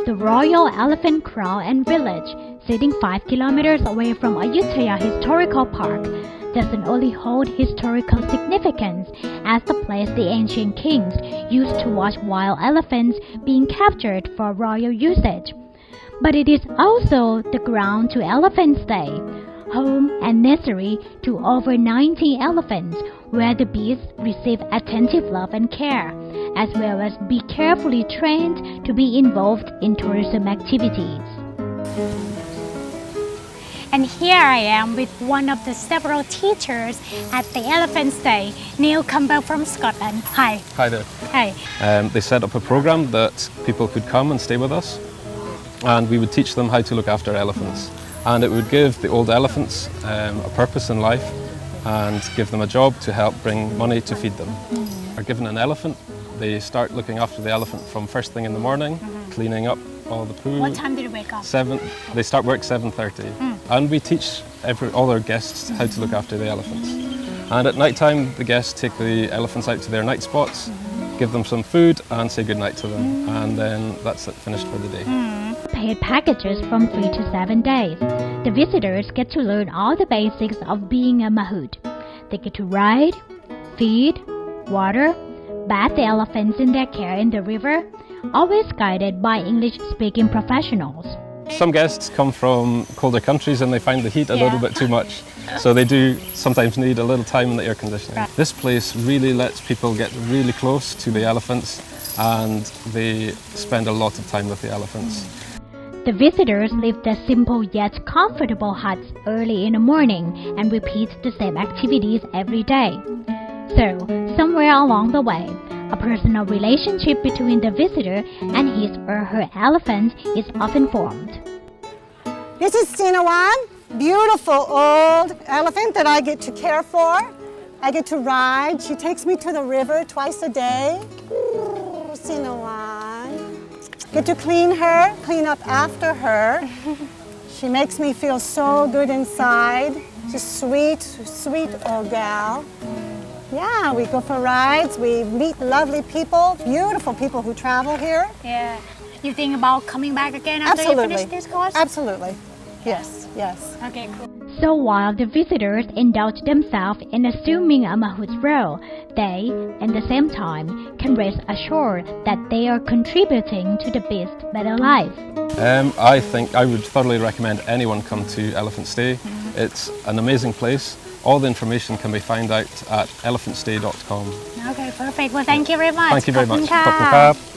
the Royal Elephant Kraal and Village, sitting 5 kilometers away from Ayutthaya Historical Park, doesn't only hold historical significance as the place the ancient kings used to watch wild elephants being captured for royal usage, but it is also the ground to Elephant Stay, home and nursery to over 90 elephants, where the beasts receive attentive love and care, as well as be carefully trained to be involved in tourism activities. And here I am with one of the several teachers at the Elephant Stay, Neil Campbell from Scotland. Hi. Hi there. Hi. They set up a program that people could come and stay with us, and we would teach them how to look after elephants. And it would give the old elephants a purpose in life and give them a job to help bring money to feed them. Are given an elephant, they start looking after the elephant from first thing in the morning, cleaning up all the poo. What time did you wake up? They start work 7:30, and we teach all our guests how to look after the elephants. And at night time, the guests take the elephants out to their night spots, give them some food, and say goodnight to them, and then that's it, finished for the day. Paid packages from 3 to 7 days. The visitors get to learn all the basics of being a mahout. They get to ride, feed, water, bath the elephants in their care in the river, always guided by English-speaking professionals. Some guests come from colder countries and they find the heat a little bit too much, so they do sometimes need a little time in the air conditioning. Right. This place really lets people get really close to the elephants, and they spend a lot of time with the elephants. The visitors leave their simple yet comfortable huts early in the morning and repeat the same activities every day. So, somewhere along the way, a personal relationship between the visitor and his or her elephant is often formed. This is Sinawan, beautiful old elephant that I get to care for. I get to ride. She takes me to the river twice a day. Ooh, Sinawan. Get to clean her, clean up after her. She makes me feel so good inside. She's sweet, sweet old gal. Yeah, we go for rides, we meet lovely people, beautiful people who travel here. Yeah. You think about coming back again after you finish this course? Absolutely. Yes, yes. Okay, cool. So while the visitors indulge themselves in assuming a mahout's role, they, at the same time, can rest assured that they are contributing to the beast's better life. I think I would thoroughly recommend anyone come to Elephant Stay. It's an amazing place. All the information can be found out at elephantstay.com. Okay, perfect. Well, thank you very much. Thank you very much. ขอบคุณค่ะ ขอบคุณครับ